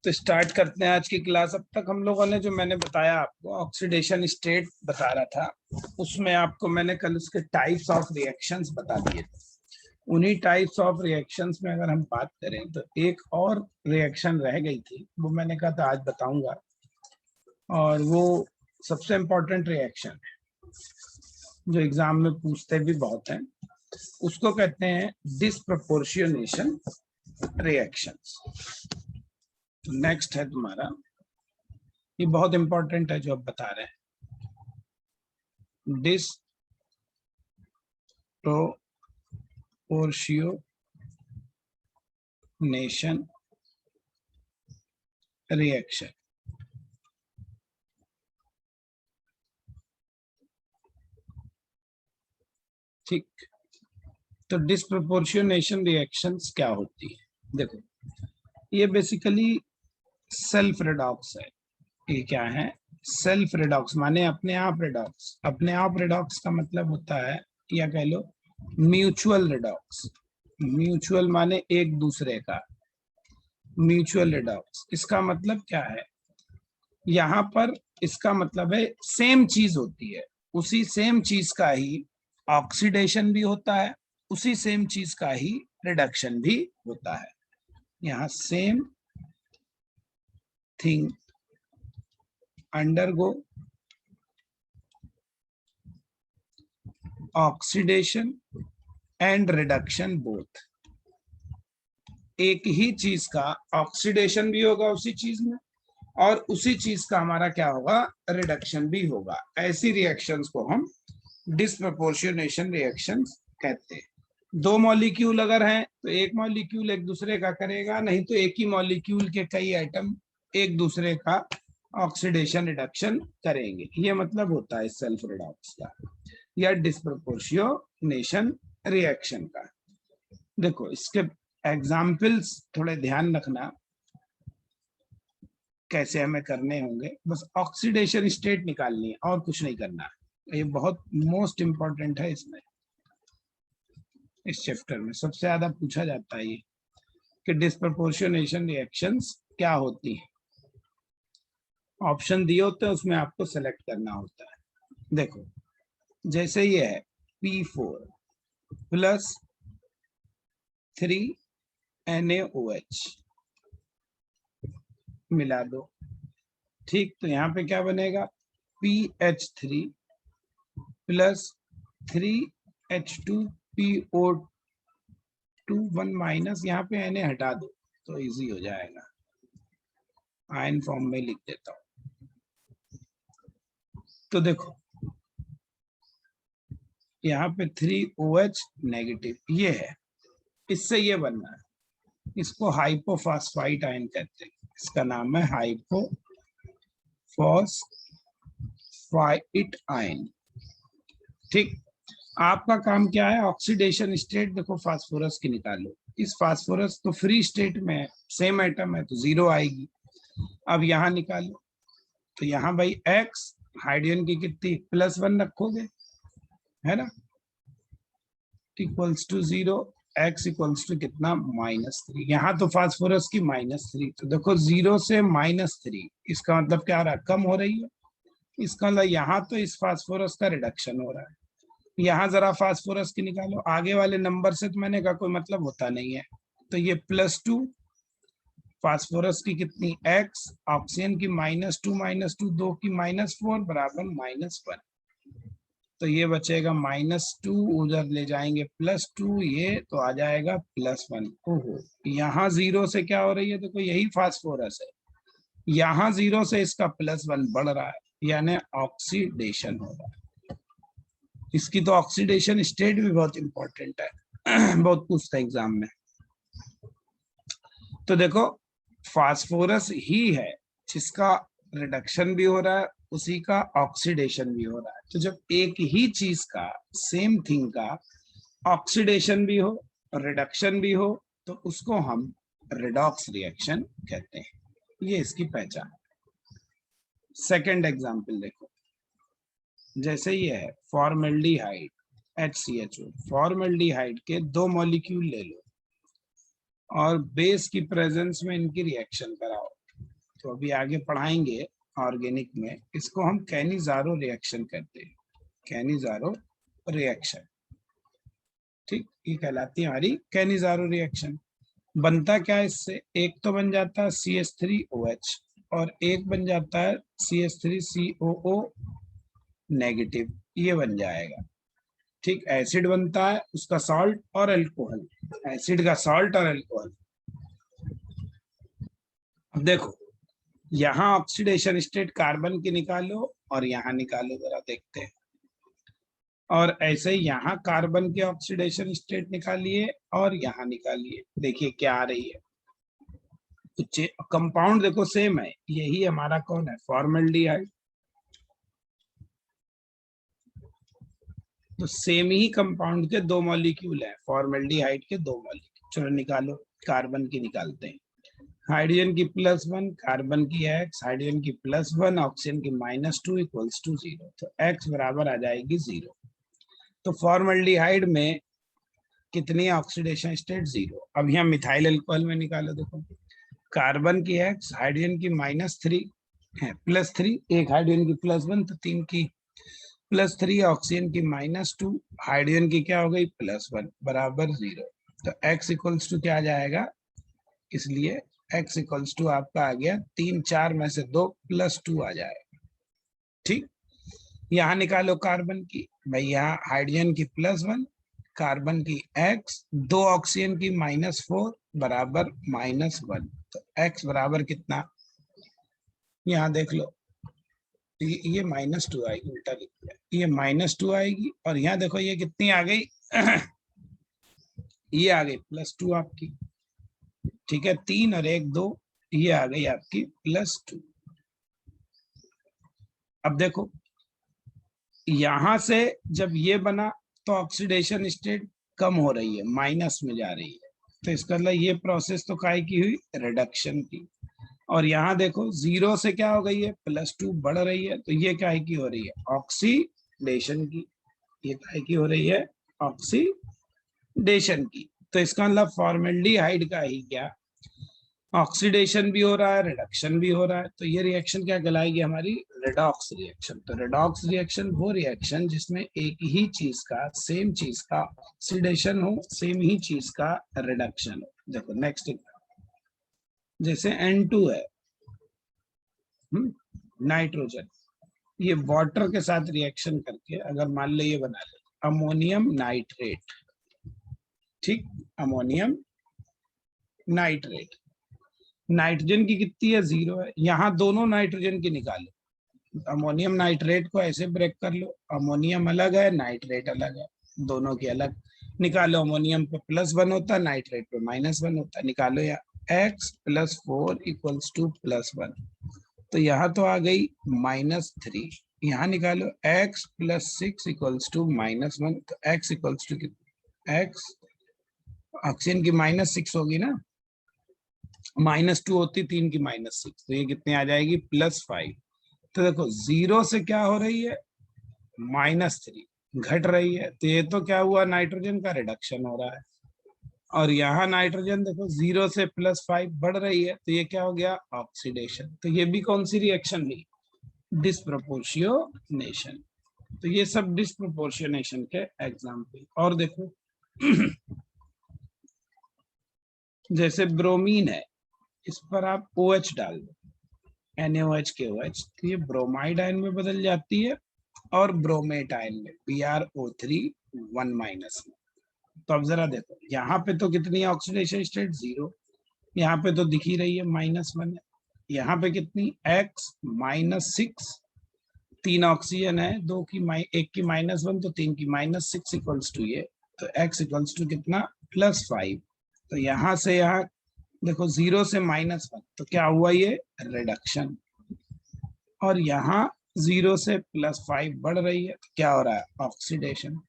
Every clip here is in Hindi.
तो स्टार्ट करते हैं आज की क्लास। अब तक हम लोगों ने जो मैंने बताया आपको ऑक्सीडेशन स्टेट बता रहा था, उसमें आपको मैंने कल उसके टाइप्स ऑफ रिएक्शंस बता दिए थे। उन्हीं टाइप्स ऑफ रिएक्शंस में अगर हम बात करें तो एक और रिएक्शन रह गई थी, वो मैंने कहा था आज बताऊंगा, और वो सबसे इम्पोर्टेंट रिएक्शन है जो एग्जाम में पूछते भी बहुत हैं। उसको कहते हैं डिस्प्रपोर्शनेशन रिएक्शंस। नेक्स्ट है तुम्हारा, ये बहुत इंपॉर्टेंट है जो अब बता रहे हैं, डिस्प्रोपोर्शनेशन रिएक्शन। ठीक, तो डिस्प्रोपोर्शनेशन रिएक्शंस क्या होती है? देखो, ये बेसिकली सेल्फ रेडॉक्स है। ये क्या है? सेल्फ रेडॉक्स माने अपने आप रेडॉक्स। अपने आप रेडॉक्स का मतलब होता है, या कह लो म्यूचुअल रेडॉक्स। म्यूचुअल माने एक दूसरे का, म्यूचुअल रेडॉक्स। इसका मतलब क्या है? यहाँ पर इसका मतलब है सेम चीज होती है, उसी सेम चीज का ही ऑक्सीडेशन भी होता है, उसी सेम चीज का ही रिडक्शन भी होता है। यहाँ same thing undergo oxidation and reduction both। एक ही चीज का ऑक्सीडेशन भी होगा उसी चीज में, और उसी चीज का हमारा क्या होगा? रिडक्शन भी होगा। ऐसी रिएक्शंस को हम डिस्प्रपोर्शनेशन रिएक्शंस कहते हैं। दो मॉलिक्यूल अगर हैं तो एक मॉलिक्यूल एक दूसरे का करेगा, नहीं तो एक ही मॉलिक्यूल के कई एटम एक दूसरे का ऑक्सीडेशन रिडक्शन करेंगे। ये मतलब होता है सेल्फ रेडॉक्स का या डिस्प्रपोर्शनेशन रिएक्शन का। देखो, इसके एग्जाम्पल्स थोड़े ध्यान रखना कैसे हमें करने होंगे। बस ऑक्सीडेशन स्टेट निकालनी है और कुछ नहीं करना है। ये बहुत मोस्ट इंपॉर्टेंट है। इसमें इस चैप्टर में सबसे ज्यादा पूछा जाता है ये कि डिस्प्रपोर्शनेशन रिएक्शंस क्या होती है। ऑप्शन दिए होते हैं, उसमें आपको सेलेक्ट करना होता है। देखो, जैसे ये है P4 प्लस 3NaOH, मिला दो। ठीक, तो यहाँ पे क्या बनेगा? PH3 प्लस 3H2PO2 1 माइनस, यहाँ पे Na हटा दो तो इजी हो जाएगा। आयन फॉर्म में लिख देता हूं। तो देखो, यहाँ पे 3OH नेगेटिव ये है, इससे ये बनना है। इसको हाइपोफॉस्फाइट आयन कहते हैं। इसका नाम है हाइपोफॉस्फाइट आयन। ठीक, आपका काम क्या है? ऑक्सीडेशन स्टेट देखो फास्फोरस की निकालो। इस फास्फोरस तो फ्री स्टेट में है, सेम एटम है तो जीरो आएगी। अब यहाँ निकालो, तो यहाँ भाई X हाइड्रोजन की कितनी +1 रखोगे, है ना, equals to 0, X equals to कितना? -3। यहाँ तो फास्फोरस की -3, तो देखो 0 से -3, इसका मतलब क्या आ रहा है? कम हो रही है। इसका मतलब यहाँ तो इस फास्फोरस का रिडक्शन हो रहा है। यहाँ जरा फास्फोरस की निकालो, आगे वाले नंबर से तो मैंने कहा कोई मतलब होता नहीं है। तो ये +2, फास्फोरस की कितनी X, ऑक्सीजन की -2 2 की -4 बराबर -1। तो ये बचेगा -2, उधर ले जाएंगे +2, ये तो आ जाएगा +1। ओहो, यहाँ 0 से क्या हो रही है? देखो यही फास्फोरस है, यहाँ 0 से इसका +1 बढ़ रहा है, यानी ऑक्सीडेशन हो रहा है। इसकी तो ऑक्सीडेशन स्टेट भी बहुत इंपॉर्टेंट है, बहुत पूछता है एग्जाम में। तो देखो, फास्फोरस ही है जिसका रिडक्शन भी हो रहा है, उसी का ऑक्सीडेशन भी हो रहा है। तो जब एक ही चीज का, सेम थिंग का ऑक्सीडेशन भी हो और रिडक्शन भी हो, तो उसको हम रेडॉक्स रिएक्शन कहते हैं। ये इसकी पहचान। सेकंड एग्जांपल देखो, जैसे ये है फॉर्मल्डिहाइड HCHO। फॉर्मल्डिहाइड के 2 मॉलिक्यूल ले लो और बेस की प्रेजेंस में इनकी रिएक्शन कराओ। तो अभी आगे पढ़ाएंगे ऑर्गेनिक में, इसको हम कैनिज़ारो रिएक्शन कहते हैं, कैनिज़ारो रिएक्शन। ठीक, ये कहलाती है हमारी कैनिज़ारो रिएक्शन। बनता क्या है इससे, एक तो बन जाता है CH3OH और एक बन जाता है CH3COO नेगेटिव, ये बन जाएगा। ठीक, एसिड बनता है, उसका सॉल्ट और अल्कोहल, एसिड का सॉल्ट और अल्कोहल। अब देखो यहाँ ऑक्सीडेशन स्टेट कार्बन की निकालो और यहाँ निकालो, जरा देखते हैं। और ऐसे ही यहाँ कार्बन के ऑक्सीडेशन स्टेट निकालिए और यहाँ निकालिए, देखिए क्या आ रही है। कंपाउंड देखो सेम है, यही हमारा कौन है, फॉर्मल्डिहाइड। तो सेम ही कंपाउंड के दो मॉलिक्यूल है, फॉर्मल्डिहाइड के दो मॉलिक्यूल। चलो निकालो, कार्बन की निकालते हैं। हाइड्रोजन की +1, कार्बन की x, हाइड्रोजन की +1, ऑक्सीजन की -2 इक्वल्स टू 0। तो x बराबर आ जाएगी 0। तो फॉर्मल्डिहाइड में कितनी ऑक्सीडेशन स्टेट, 0। अब यहाँ मिथाइल अल्कोहल में निकालो, देखो कार्बन की x, हाइड्रोजन की -3 है, +3, एक हाइड्रोजन की +1, तो 3 की +3, ऑक्सीजन की -2, हाइड्रोजन की क्या हो गई +1 बराबर 0। तो x इक्वल्स टू क्या आ जाएगा, इसलिए x इक्वल्स टू आपका आ गया 3, 4 में से 2 +2 आ जाएगा। ठीक, यहाँ निकालो कार्बन की, भाई यहाँ हाइड्रोजन की +1, कार्बन की x, 2 ऑक्सीजन की -4 बराबर -1। तो x बराबर कितना, यहाँ देख लो, ये -2 आएगी, उल्टा लिख दिया, ये -2 आएगी। और यहाँ देखो ये कितनी आ गई ये आ गई +2 आपकी। ठीक है, 3 और 1 2, ये आ गई आपकी +2। अब देखो यहां से जब ये बना तो ऑक्सीडेशन स्टेट कम हो रही है, माइनस में जा रही है, तो इसका मतलब ये प्रोसेस तो काय की हुई, रिडक्शन की। और यहाँ देखो 0 से क्या हो गई है, +2 बढ़ रही है, तो ये काय की हो रही है, ऑक्सीडेशन की। ये काय की हो रही है, ऑक्सीडेशन की। तो इसका मतलब फॉर्मल्डिहाइड का ही क्या, ऑक्सीडेशन भी हो रहा है, रिडक्शन भी हो रहा है। तो ये रिएक्शन क्या कहलाएगी हमारी, रेडॉक्स रिएक्शन। तो रेडॉक्स रिएक्शन वो रिएक्शन जिसमें एक ही चीज का, सेम चीज का ऑक्सीडेशन हो, सेम ही चीज का रिडक्शन हो। देखो नेक्स्ट, जैसे N2 है, नाइट्रोजन, ये वाटर के साथ रिएक्शन करके अगर मान लो ये बना ले अमोनियम नाइट्रेट। ठीक, अमोनियम नाइट्रेट, नाइट्रोजन की कितनी है, 0 है। यहाँ दोनों नाइट्रोजन की निकालो, अमोनियम नाइट्रेट को ऐसे ब्रेक कर लो, अमोनियम अलग है, नाइट्रेट अलग है, दोनों की अलग निकालो। अमोनियम पे +1 होता है, नाइट्रेट पे -1 होता है, निकालो। या x + 4 इक्वल्स टू +1, तो यहाँ तो आ गई -3। यहाँ निकालो x + 6 इक्वल्स टू -1, तो x equals to x, oxygen की -6 होगी ना, -2 होती, 3 की -6, तो ये कितने आ जाएगी +5। तो देखो 0 से क्या हो रही है, -3 घट रही है, तो ये तो क्या हुआ, नाइट्रोजन का रिडक्शन हो रहा है। और यहाँ नाइट्रोजन देखो 0 से +5 बढ़ रही है, तो ये क्या हो गया, ऑक्सीडेशन। तो ये भी कौन सी रिएक्शन हुई, डिस्प्रोपोर्शियोनेशन। तो ये सब डिस्प्रोपोर्शियोनेशन के एग्जाम्पल। और देखो जैसे ब्रोमीन है, इस पर आप OH डाल दो, NaOH के OH, तो ये ब्रोमाइड आयन में बदल जाती है और ब्रोमेट आयन में, BrO3 1 माइनस में। तो अब जरा देखो यहाँ पे तो कितनी ऑक्सीडेशन स्टेट, 0, यहाँ पे तो दिख ही रही है -1 है। यहाँ पे कितनी, x -6, 3 ऑक्सीजन है, 2 की एक की -1, तो 3 की -6 इक्वल्स टू ये, तो x इक्वल्स टू कितना, +5। तो यहाँ से यहाँ देखो 0 से -1, तो क्या हुआ, ये रिडक्शन। और यहाँ 0 से +5 बढ़ रही है, तो क्या हो रहा है, ऑक्सीडेशन।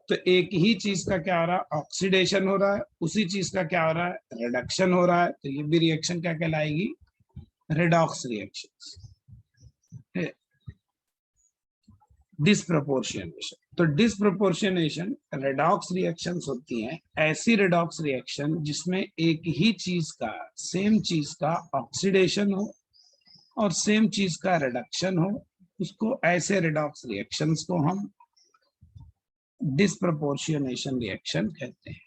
तो एक ही चीज का क्या हो रहा है, ऑक्सीडेशन हो रहा है, उसी चीज का क्या हो रहा है, रिडक्शन हो रहा है। तो ये भी रिएक्शन क्या कहलाएगी, रेडॉक्स रिएक्शन। डिस्प्रोपोर्शियोनेशन, तो डिस्प्रोपोर्शियोनेशन रेडॉक्स रिएक्शंस होती हैं, ऐसी रेडॉक्स रिएक्शन जिसमें एक ही चीज का, सेम चीज का ऑक्सीडेशन हो और सेम चीज का रिडक्शन हो, उसको ऐसे रिडॉक्स रिएक्शंस को हम डिस्प्रपोर्शियोनेशन रिएक्शन कहते हैं।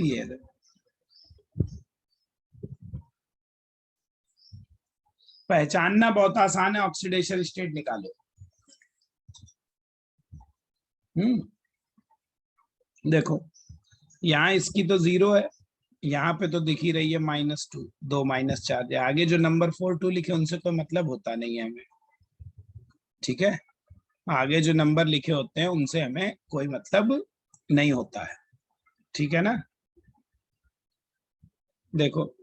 ये पहचानना बहुत आसान है, ऑक्सीडेशन स्टेट निकालो। देखो यहाँ इसकी तो 0 है, यहाँ पे तो दिख ही रही है -2, 2 माइनस चार्ज है। आगे जो नंबर 4 2 लिखे उनसे कोई मतलब होता नहीं है हमें, ठीक है। आगे जो नंबर लिखे होते हैं उनसे हमें कोई मतलब नहीं होता है, ठीक है ना। देखो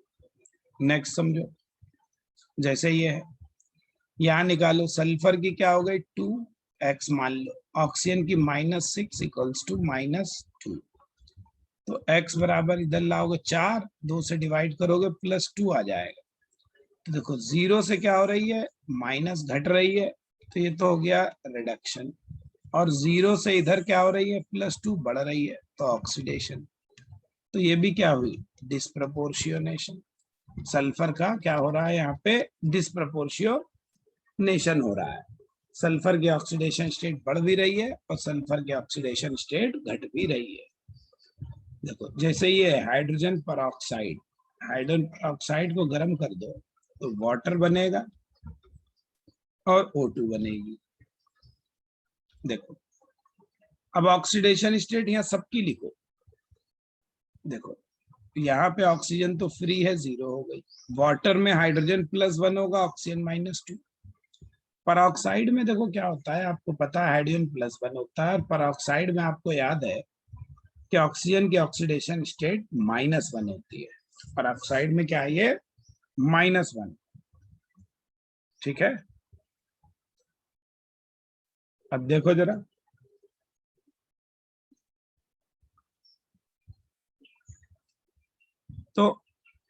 नेक्स्ट समझो, जैसे ये है, यहाँ निकालो सल्फर की क्या हो गई 2x, मान लो ऑक्सीजन की -6 इक्वल्स टू -2, तो x बराबर इधर लाओगे 4, 2 से डिवाइड करोगे +2 आ जाएगा। तो देखो 0 से क्या हो रही है, माइनस घट रही है, तो ये तो हो गया रिडक्शन। और 0 से इधर क्या हो रही है, +2 बढ़ रही है, तो ऑक्सीडेशन। तो ये भी क्या हुई, डिस्प्रपोर्शियोनेशन। सल्फर का क्या हो रहा है यहाँ पे, डिस्प्रपोर्शियोनेशन हो रहा है। सल्फर की ऑक्सीडेशन स्टेट बढ़ भी रही है और सल्फर की ऑक्सीडेशन स्टेट घट भी रही है। देखो जैसे ये हाइड्रोजन परऑक्साइड, हाइड्रोजन परऑक्साइड को गर्म कर दो तो वाटर बनेगा और O2 बनेगी। देखो अब ऑक्सीडेशन स्टेट यहाँ सबकी लिखो। देखो यहाँ पे ऑक्सीजन तो फ्री है, 0 हो गई। वाटर में हाइड्रोजन +1 होगा, ऑक्सीजन -2। परऑक्साइड में देखो क्या होता है, आपको पता है हाइड्रोजन +1 होता है, और परऑक्साइड में आपको याद है कि ऑक्सीजन की ऑक्सीडेशन स्टेट -1 होती है। परऑक्साइड में क्या है ये, -1, ठीक है। अब देखो जरा, तो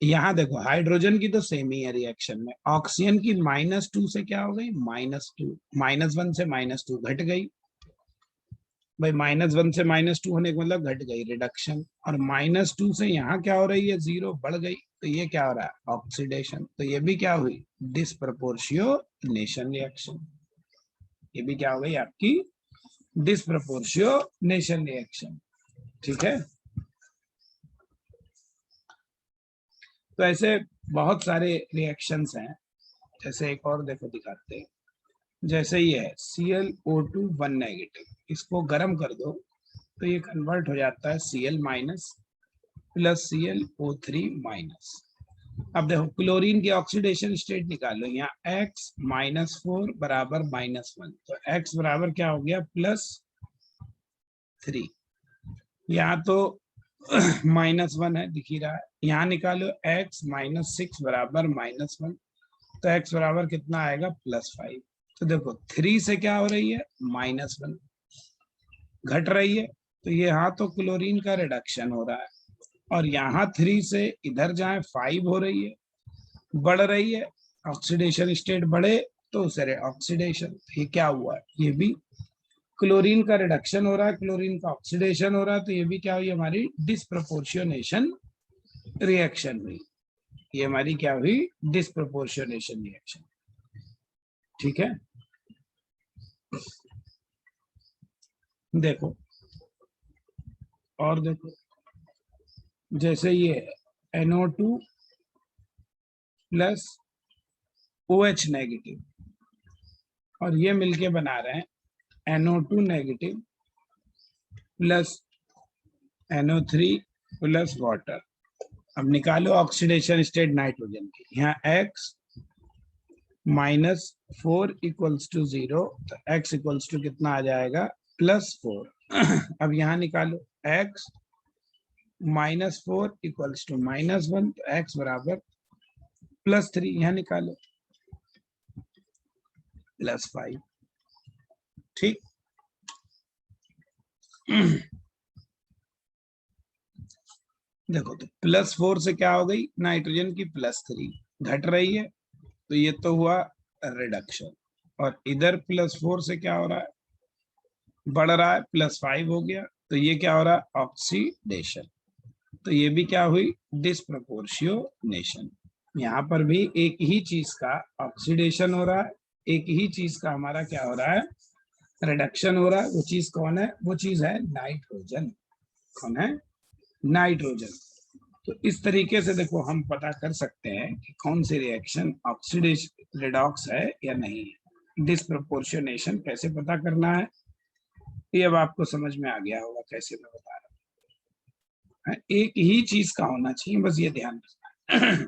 यहाँ देखो हाइड्रोजन की तो सेम ही है रिएक्शन में, ऑक्सीजन की -2 से क्या हो गई, -2, -1 से -2 घट गई। भाई -1 से -2 होने का मतलब घट गई, रिडक्शन। और -2 से यहाँ क्या हो रही है, 0 बढ़ गई, तो ये क्या हो रहा है, ऑक्सीडेशन। तो ये भी क्या हुई, डिस्प्रपोर्शियोनेशन रिएक्शन। ये भी क्या हो गई आपकी, डिस्प्रपोर्शियोनेशन रिएक्शन, ठीक है। तो ऐसे बहुत सारे रिएक्शंस हैं। जैसे एक और देखो दिखाते हैं, जैसे ये है ClO2 1 नेगेटिव, इसको गर्म कर दो तो ये कन्वर्ट हो जाता है Cl- प्लस ClO3 माइनस। अब देखो क्लोरीन की ऑक्सीडेशन स्टेट निकालो, यहाँ x -4 बराबर -1, तो x बराबर क्या हो गया, +3। यहाँ तो -1 है, दिख ही रहा है। यहाँ निकालो x -6 बराबर -1, तो x बराबर कितना आएगा, +5। तो देखो 3 से क्या हो रही है, -1 घट रही है, तो ये यहाँ तो क्लोरीन का रिडक्शन हो रहा है। और यहाँ 3 से इधर जाए 5 हो रही है, बढ़ रही है। ऑक्सीडेशन स्टेट बढ़े तो उसे ऑक्सीडेशन, ये क्या हुआ है, ये भी क्लोरीन का रिडक्शन हो रहा है, क्लोरीन का ऑक्सीडेशन हो रहा है, तो ये भी क्या हुई, हमारी डिस्प्रपोर्शियोनेशन रिएक्शन हुई। ये हमारी क्या हुई, डिस्प्रपोर्शियोनेशन रिएक्शन, ठीक है। देखो और देखो, जैसे ये NO2 प्लस OH नेगेटिव, और ये मिलके बना रहे हैं NO2 negative plus NO3 plus water. अब निकालो ऑक्सीडेशन स्टेट नाइट्रोजन की, यहाँ x -4 इक्वल्स टू 0, तो x इक्वल्स टू कितना आ जाएगा, +4। अब यहाँ निकालो x -4 इक्वल्स टू -1, तो x बराबर +3, यहाँ निकालो +5, ठीक। देखो तो +4 से क्या हो गई, नाइट्रोजन की +3 घट रही है, तो ये तो हुआ रिडक्शन। और इधर +4 से क्या हो रहा है, बढ़ रहा है, +5 हो गया, तो ये क्या हो रहा है, ऑक्सीडेशन। तो ये भी क्या हुई, डिस्प्रपोर्शियोनेशन। यहाँ पर भी एक ही चीज का ऑक्सीडेशन हो रहा है, एक ही चीज का हमारा क्या हो रहा है, रिडक्शन हो रहा है। वो चीज कौन है? वो चीज है नाइट्रोजन। कौन है? नाइट्रोजन। तो इस तरीके से देखो हम पता कर सकते हैं कि कौन सी रिएक्शन ऑक्सीडेशन रिडॉक्स है या नहीं है। डिस्प्रोपोर्शनेशन कैसे पता करना है ये अब आपको समझ में आ गया होगा, कैसे मैं बता रहा हूँ। एक ही चीज का होना चाहिए, बस ये ध्यान रखना है।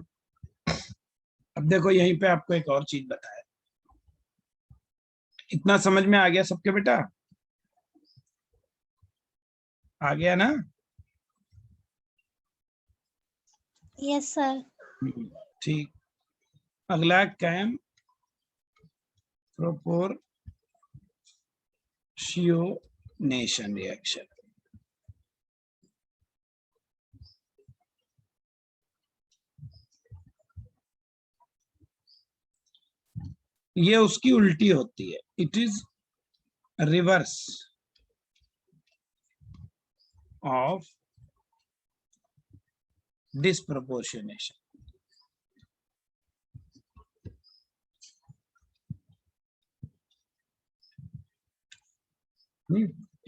अब देखो यहीं पे आपको एक और चीज बताया, इतना समझ में आ गया सबके बेटा? आ गया ना? Yes sir. ठीक। अगला कैम प्रोपोर्शियोनेशन रिएक्शन। ये उसकी उल्टी होती है, it is reverse of disproportionation.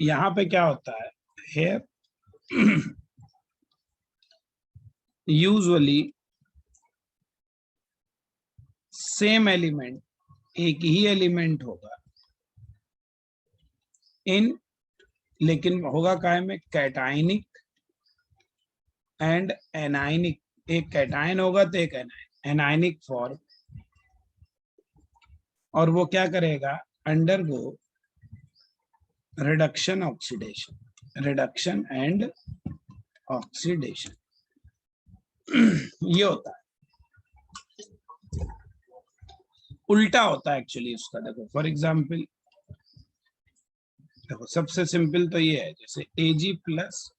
यहां पे क्या होता है, हेयर यूजुअली सेम एलिमेंट, एक ही एलिमेंट होगा इन, लेकिन होगा काय में, कैटाइनिक एंड एनाइनिक। एक कैटाइन होगा तो एक एनाइनिक फॉर्म, और वो क्या करेगा, undergo reduction oxidation, reduction and oxidation. ये होता है, उल्टा होता है एक्चुअली उसका। देखो फॉर एग्जाम्पल, देखो सबसे सिंपल तो ये है, जैसे Ag प्लस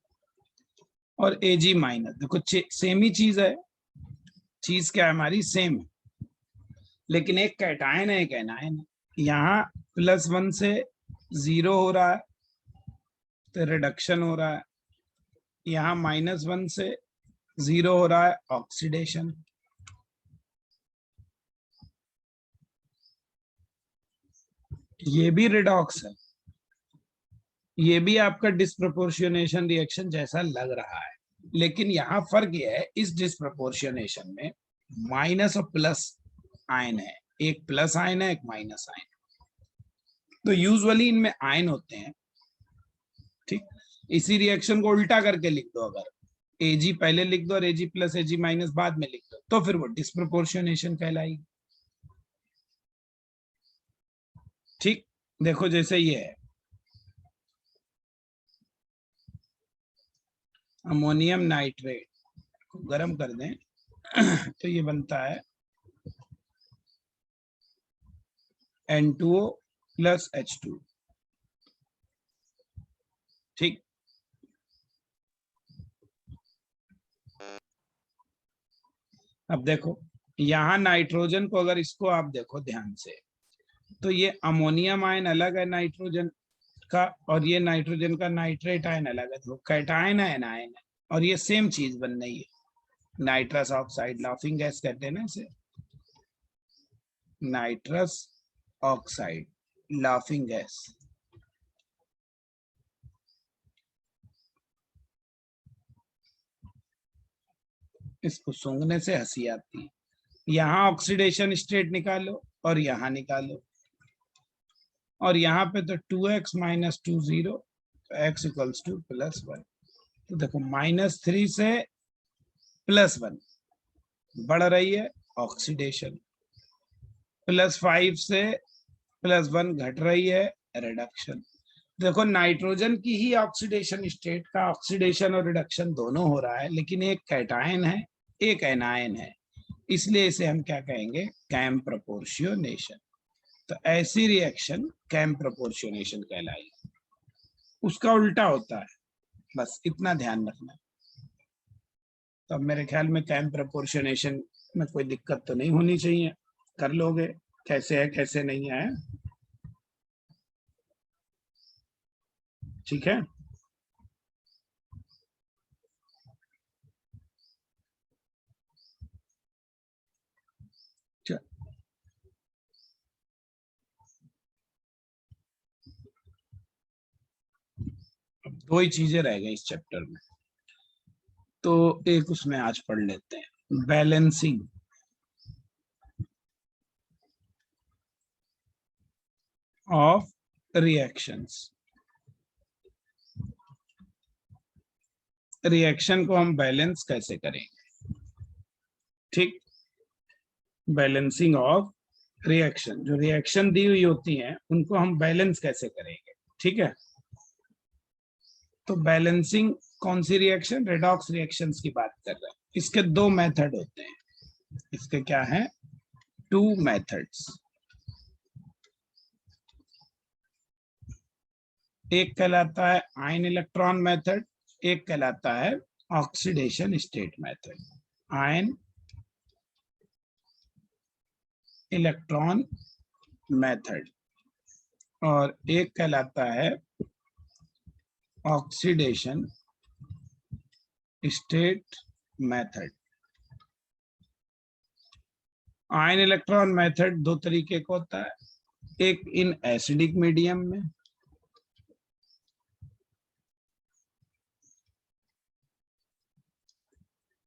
और Ag माइनस, देखो सेम ही चीज है, चीज क्या है हमारी, सेम है, लेकिन एक कैटायन है एक एनायन है। यहाँ +1 से 0 हो रहा है तो रिडक्शन हो रहा है, यहाँ -1 से 0 हो रहा है ऑक्सीडेशन। ये भी रिडॉक्स है, ये भी आपका डिस्प्रोपोर्शनेशन रिएक्शन जैसा लग रहा है, लेकिन यहाँ फर्क ये है, इस डिस्प्रोपोर्शनेशन में माइनस और प्लस आयन है, एक प्लस आयन है एक माइनस आयन है। तो यूजुअली इनमें आयन होते हैं, ठीक। इसी रिएक्शन को उल्टा करके लिख दो, अगर Ag पहले लिख दो और Ag प्लस Ag माइनस बाद में लिख दो, तो फिर वो डिस्प्रोपोर्शनेशन कहलाएगी, ठीक। देखो जैसे ये है, अमोनियम नाइट्रेट को गर्म कर दें तो ये बनता है N2O प्लस H2, ठीक। अब देखो यहाँ नाइट्रोजन को, अगर इसको आप देखो ध्यान से, तो ये अमोनियम आयन अलग है नाइट्रोजन का, और ये नाइट्रोजन का नाइट्रेट आयन अलग है, तो कैटायन है एनायन है, और ये सेम चीज बन रही है, नाइट्रस ऑक्साइड, लाफिंग गैस कहते हैं ना इसे, नाइट्रस ऑक्साइड, लाफिंग गैस। इसको सूंघने से हंसी आती है। यहाँ ऑक्सीडेशन स्टेट निकालो और यहाँ निकालो, और यहाँ पे तो 2x minus 2 0, x equals to +1। तो देखो -3 से +1 बढ़ रही है ऑक्सीडेशन, +5 से +1 घट रही है रिडक्शन। देखो नाइट्रोजन की ही ऑक्सीडेशन स्टेट का ऑक्सीडेशन और रिडक्शन दोनों हो रहा है, लेकिन एक कैटायन है एक एनायन है, इसलिए इसे हम क्या कहेंगे, कैम प्रोपोर्शियोनेशन। तो ऐसी रिएक्शन कैम प्रोपोर्शियोनेशन कहलाएगी। उसका उल्टा होता है, बस इतना ध्यान रखना। तो अब मेरे ख्याल में कैम प्रोपोर्शियोनेशन में कोई दिक्कत तो नहीं होनी चाहिए, कर लोगे, कैसे है कैसे नहीं है, ठीक है। दो ही चीजें रह गई इस चैप्टर में, तो एक उसमें आज पढ़ लेते हैं, बैलेंसिंग ऑफ रिएक्शंस। रिएक्शन को हम बैलेंस कैसे करेंगे, ठीक। बैलेंसिंग ऑफ रिएक्शन, जो रिएक्शन दी हुई होती हैं उनको हम बैलेंस कैसे करेंगे, ठीक है। तो बैलेंसिंग कौन सी रिएक्शन, रेडॉक्स रिएक्शंस की बात कर रहे हैं। इसके दो मेथड होते हैं, इसके क्या है, टू मेथड्स। एक कहलाता है आयन इलेक्ट्रॉन मेथड, एक कहलाता है oxidation state method. Ion electron method और एक कहलाता है oxidation state method. Ion electron method दो तरीके का होता है, एक इन एसिडिक मीडियम में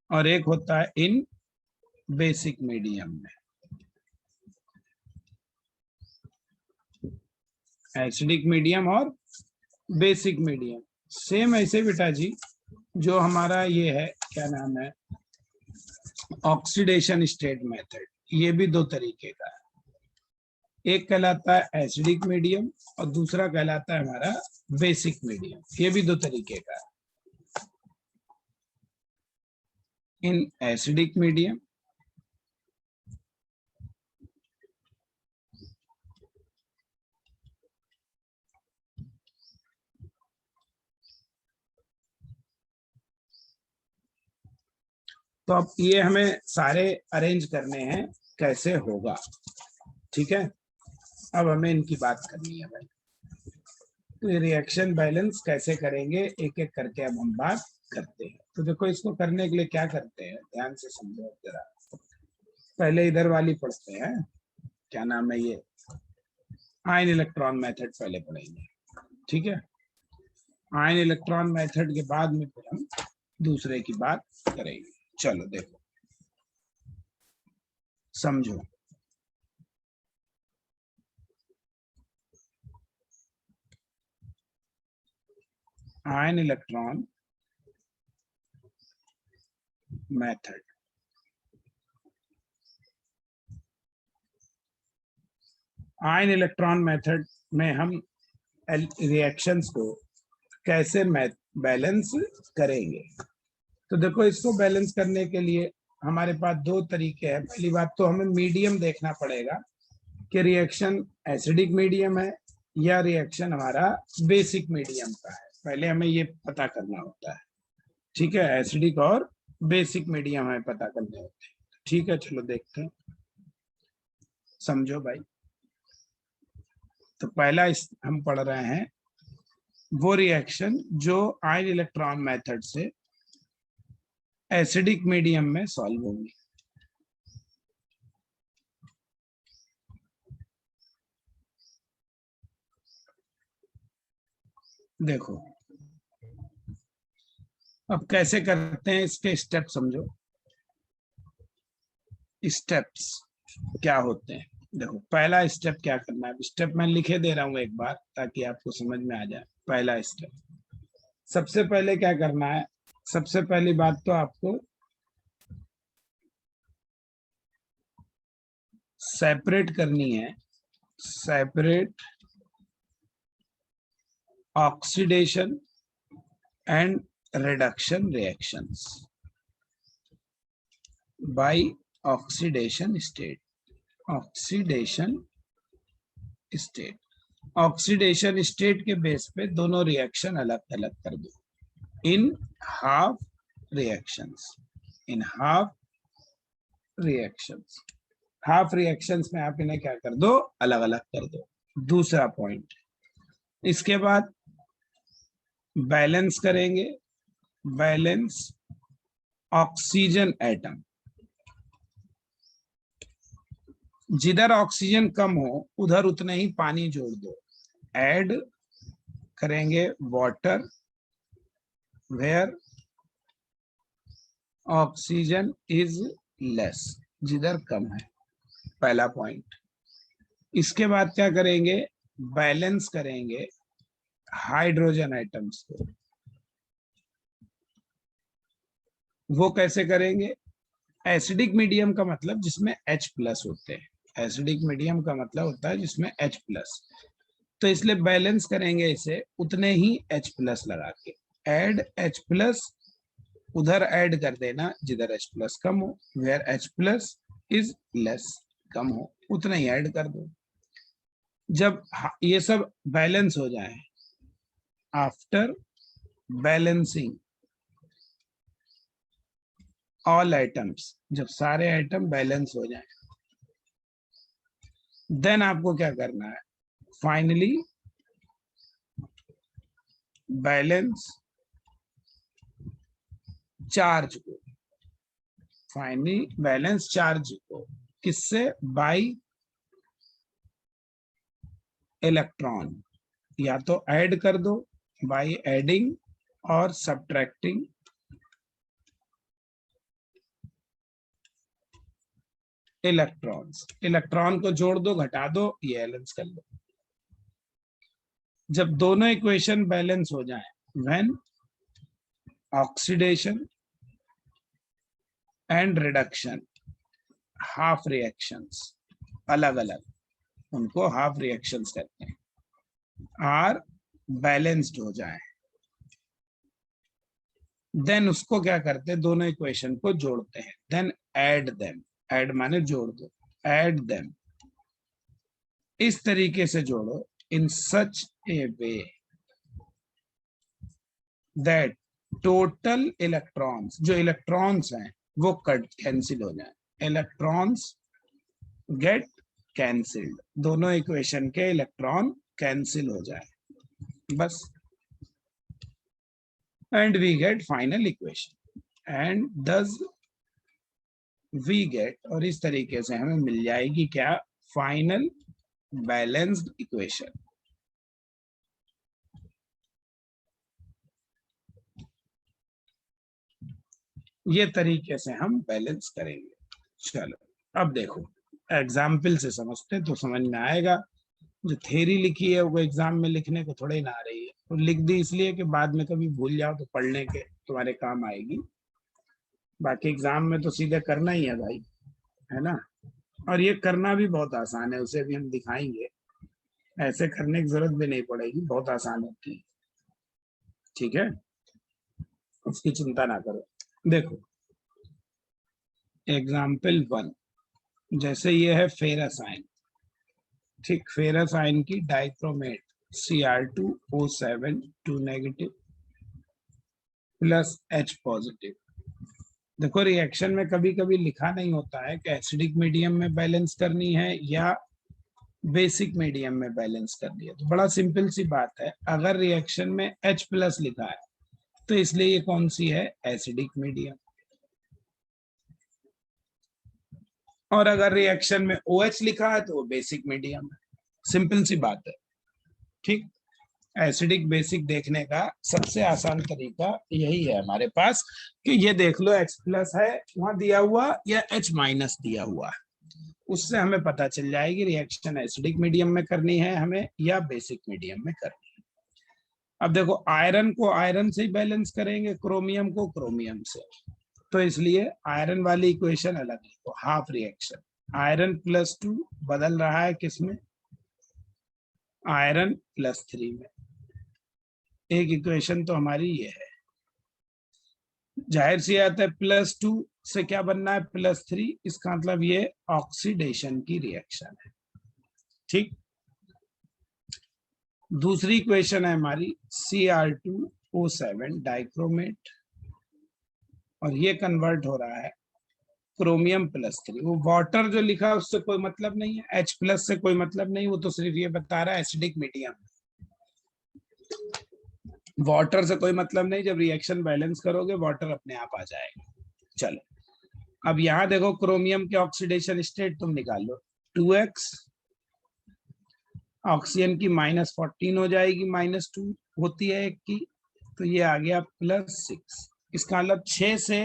और एक होता है इन बेसिक मीडियम में। एसिडिक मीडियम और बेसिक मीडियम सेम ऐसे बेटा जी, जो हमारा ये है क्या नाम है, ऑक्सीडेशन स्टेट मेथड, ये भी दो तरीके का है। एक कहलाता है एसिडिक मीडियम और दूसरा कहलाता है हमारा बेसिक मीडियम, ये भी दो तरीके का है। इन एसिडिक मीडियम तो अब ये हमें सारे अरेंज करने हैं कैसे होगा, ठीक है। अब हमें इनकी बात करनी है भाई, तो ये रिएक्शन बैलेंस कैसे करेंगे एक एक करके अब हम बात करते हैं। तो देखो इसको करने के लिए क्या करते हैं, ध्यान से समझो जरा। पहले इधर वाली पढ़ते हैं, क्या नाम है ये, आयन इलेक्ट्रॉन मेथड पहले पढ़ेंगे, ठीक है। आयन इलेक्ट्रॉन मेथड के बाद में फिर हम दूसरे की बात करेंगे। चलो देखो समझो, ion electron method. Ion electron method में हम रिएक्शंस को कैसे बैलेंस करेंगे। तो देखो इसको बैलेंस करने के लिए हमारे पास दो तरीके हैं। पहली बात तो हमें मीडियम देखना पड़ेगा कि रिएक्शन एसिडिक मीडियम है या रिएक्शन हमारा बेसिक मीडियम का है, पहले हमें ये पता करना होता है, ठीक है। एसिडिक और बेसिक मीडियम हमें पता करने होते हैं, ठीक है। चलो देखते हैं, समझो भाई। तो पहला हम पढ़ रहे हैं वो रिएक्शन जो आयन इलेक्ट्रॉन मेथड से एसिडिक मीडियम में सॉल्व होंगी। देखो अब कैसे करते हैं, इसके स्टेप समझो। स्टेप्स क्या होते हैं, देखो पहला स्टेप क्या करना है, स्टेप मैं लिखे दे रहा हूं एक बार ताकि आपको समझ में आ जाए। पहला स्टेप, सबसे पहले क्या करना है, सबसे पहली बात तो आपको सेपरेट करनी है, separate oxidation and reduction reactions by oxidation state. Oxidation state, oxidation state के बेस पे दोनों रिएक्शन अलग अलग कर दो in half reactions, in half reactions. Half reactions में आप इन्हें क्या कर दो, अलग अलग कर दो। दूसरा पॉइंट, इसके बाद बैलेंस करेंगे, बैलेंस ऑक्सीजन एटम। जिधर ऑक्सीजन कम हो उधर उतने ही पानी जोड़ दो, ऐड करेंगे water where oxygen is less, जिधर कम है, पहला पॉइंट। इसके बाद क्या करेंगे, बैलेंस करेंगे हाइड्रोजन आइटम्स को। वो कैसे करेंगे, एसिडिक मीडियम का मतलब जिसमें H प्लस होते हैं, एसिडिक मीडियम का मतलब होता है जिसमें H प्लस, तो इसलिए बैलेंस करेंगे इसे उतने ही H प्लस लगा के, ऐड H प्लस, उधर ऐड कर देना जिधर H प्लस कम हो, where H plus is less, कम हो उतना ही ऐड कर दो। जब ये सब बैलेंस हो जाए, आफ्टर बैलेंसिंग ऑल आइटम्स, जब सारे आइटम बैलेंस हो जाए, देन आपको क्या करना है, फाइनली बैलेंस चार्ज को, फाइनली बैलेंस चार्ज को किससे, बाई इलेक्ट्रॉन, या तो ऐड कर दो बाई एडिंग और सब्ट्रैक्टिंग इलेक्ट्रॉन्स, इलेक्ट्रॉन को जोड़ दो घटा दो, ये बैलेंस कर लो। जब दोनों इक्वेशन बैलेंस हो जाए, when oxidation and reduction, half reactions, अलग अलग, उनको हाफ रिएक्शंस कहते हैं, आर बैलेंस्ड हो जाए, देन उसको क्या करते हैं, दोनों इक्वेशन को जोड़ते हैं, देन ऐड देम, ऐड माने जोड़ दो, ऐड देम, इस तरीके से जोड़ो, in such a way that total electrons, जो इलेक्ट्रॉन्स हैं वो कट कैंसिल हो जाए, इलेक्ट्रॉन्स गेट कैंसिल्ड, दोनों इक्वेशन के इलेक्ट्रॉन कैंसिल हो जाए, बस, and we get final equation, and this we get, और इस तरीके से हमें मिल जाएगी क्या, फाइनल बैलेंस्ड इक्वेशन। ये तरीके से हम बैलेंस करेंगे। चलो अब देखो, एग्जाम्पल से समझते तो समझ में आएगा, जो थ्योरी लिखी है वो एग्जाम में लिखने को थोड़ी ना आ रही है, और लिख दी इसलिए कि बाद में कभी भूल जाओ तो पढ़ने के तुम्हारे काम आएगी, बाकी एग्जाम में तो सीधे करना ही है भाई, है ना। और ये करना भी बहुत आसान है, उसे भी हम दिखाएंगे, ऐसे करने की जरूरत भी नहीं पड़ेगी, बहुत आसान होती है, ठीक है, उसकी चिंता ना करो। देखो एग्जाम्पल 1, जैसे ये है फेरस आयन, ठीक, फेरस आयन की dichromate Cr2O7 2 negative plus H positive. देखो रिएक्शन में कभी कभी लिखा नहीं होता है कि एसिडिक मीडियम में बैलेंस करनी है या बेसिक मीडियम में बैलेंस करनी है, तो बड़ा सिंपल सी बात है, अगर रिएक्शन में H प्लस लिखा है तो इसलिए ये कौन सी है, एसिडिक मीडियम, और अगर रिएक्शन में OH लिखा है तो वो बेसिक मीडियम है, सिंपल सी बात है, ठीक। एसिडिक बेसिक देखने का सबसे आसान तरीका यही है हमारे पास, कि ये देख लो H प्लस है वहां दिया हुआ या H माइनस दिया हुआ है, उससे हमें पता चल जाएगी रिएक्शन एसिडिक मीडियम में करनी है हमें या बेसिक मीडियम में करनी है। अब देखो आयरन को आयरन से ही बैलेंस करेंगे, क्रोमियम को क्रोमियम से, तो इसलिए आयरन वाली इक्वेशन अलग है, तो हाफ रिएक्शन, आयरन +2 बदल रहा है किसमें, आयरन +3 में, एक इक्वेशन तो हमारी ये है, जाहिर सी आता है +2 से क्या बनना है, +3, इसका मतलब ये ऑक्सीडेशन की रिएक्शन है, ठीक। दूसरी इक्वेशन है हमारी Cr2O7 डाइक्रोमेट, और ये कन्वर्ट हो रहा है क्रोमियम +3, वो वाटर जो लिखा है उससे कोई मतलब नहीं है, H प्लस से कोई मतलब नहीं, वो तो सिर्फ ये बता रहा है एसिडिक मीडियम, वाटर से कोई मतलब नहीं, जब रिएक्शन बैलेंस करोगे वाटर अपने आप आ जाएगा। चलो अब यहां देखो क्रोमियम के ऑक्सीडेशन स्टेट तुम निकाल लो, 2x, ऑक्सीजन की -14 हो जाएगी, -2 होती है एक की, तो ये आ गया +6। इसका मतलब 6 से